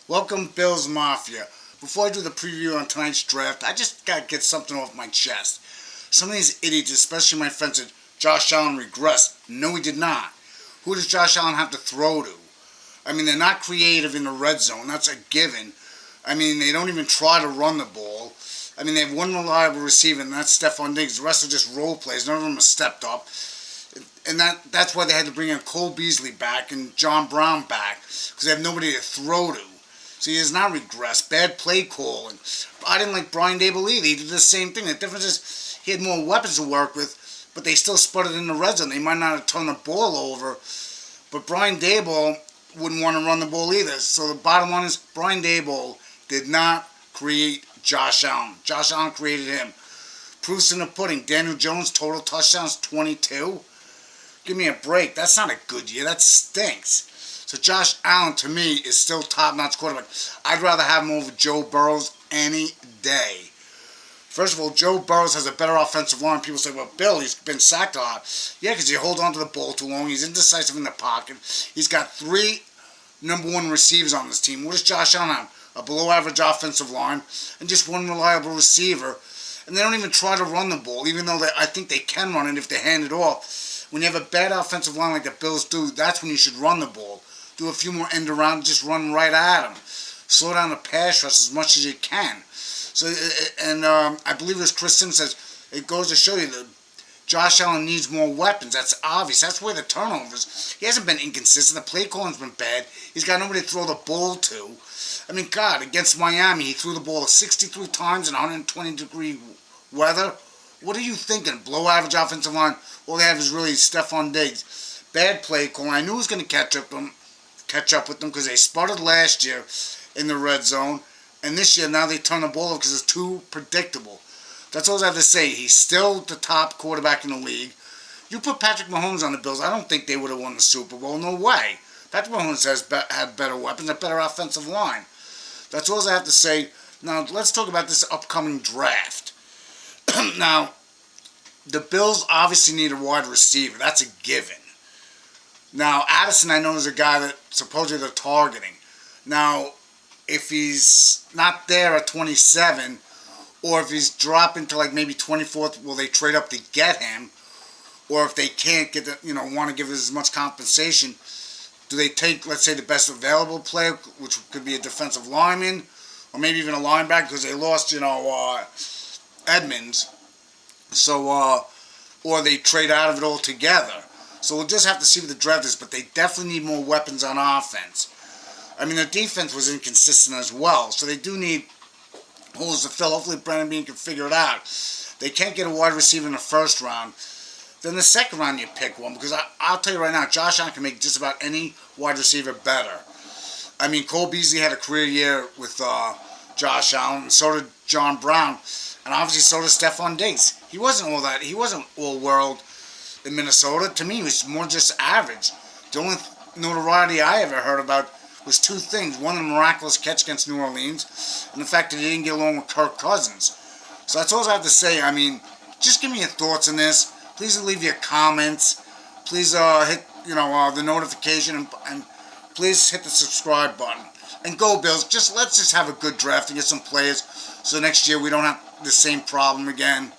Welcome, Bills Mafia. Before I do the preview on tonight's draft, I just gotta get something off my chest. Some of these idiots, especially my friends, said Josh Allen regressed. No, he did not. Who does Josh Allen have to throw to? I mean, they're not creative in the red zone. That's a given. I mean, they don't even try to run the ball. I mean, they have one reliable receiver, and that's Stephon Diggs. The rest are just role plays. None of them have stepped up. And that's why they had to bring in Cole Beasley back and John Brown back, because they have nobody to throw to. So he has not regressed. Bad play calling. I didn't like Brian Daboll either. He did the same thing. The difference is he had more weapons to work with, but they still sputtered in the red zone. They might not have turned the ball over, but Brian Daboll wouldn't want to run the ball either. So the bottom line is Brian Daboll did not create Josh Allen. Josh Allen created him. Proof's in the pudding. Daniel Jones, total touchdowns, 22. Give me a break. That's not a good year. That stinks. So Josh Allen, to me, is still top-notch quarterback. I'd rather have him over Joe Burrows any day. First of all, Joe Burrows has a better offensive line. People say, well, Bill, he's been sacked a lot. Yeah, because he holds on to the ball too long. He's indecisive in the pocket. He's got 3 number 1 receivers on this team. What does Josh Allen have? A below-average offensive line and just 1 reliable receiver. And they don't even try to run the ball, even though I think they can run it if they hand it off. When you have a bad offensive line like the Bills do, that's when you should run the ball. Do a few more end around, just run right at them. Slow down the pass rush as much as you can. So, and I believe as Chris Sims says, it goes to show you that Josh Allen needs more weapons. That's obvious. That's where the turnovers. He hasn't been inconsistent. The play calling's been bad. He's got nobody to throw the ball to. I mean, God, against Miami, he threw the ball 63 times in 120-degree weather. What are you thinking? Below average offensive line. All they have is really Stephon Diggs. Bad play calling. I knew he was going to catch up with them because they sputtered last year in the red zone. And this year, now they turn the ball over because it's too predictable. That's all I have to say. He's still the top quarterback in the league. You put Patrick Mahomes on the Bills, I don't think they would have won the Super Bowl. No way. Patrick Mahomes had better weapons, a better offensive line. That's all I have to say. Now, let's talk about this upcoming draft. Now, the Bills obviously need a wide receiver. That's a given. Now, Addison, I know, is a guy that supposedly they're targeting. Now, if he's not there at 27, or if he's dropping to like maybe 24th, will they trade up to get him? Or if they can't get want to give as much compensation, do they take, let's say, the best available player, which could be a defensive lineman, or maybe even a linebacker, because they lost, Edmonds. So, or they trade out of it altogether. So we'll just have to see what the draft is, but they definitely need more weapons on offense. I mean, their defense was inconsistent as well, so they do need holes to fill. Hopefully Brandon Beane can figure it out. They can't get a wide receiver in the first round. Then the second round you pick one, because I'll tell you right now, Josh Allen can make just about any wide receiver better. I mean, Cole Beasley had a career year with Josh Allen, and so did John Brown, and obviously so did Stephon Diggs. He wasn't all world in Minnesota. To me, he was more just average. The only notoriety I ever heard about was 2 things. One, the miraculous catch against New Orleans, and the fact that he didn't get along with Kirk Cousins. So that's all I have to say. I mean, just give me your thoughts on this. Please leave your comments. Please hit the notification and please hit the subscribe button. And go Bills. Let's just have a good draft and get some players so next year we don't have the same problem again.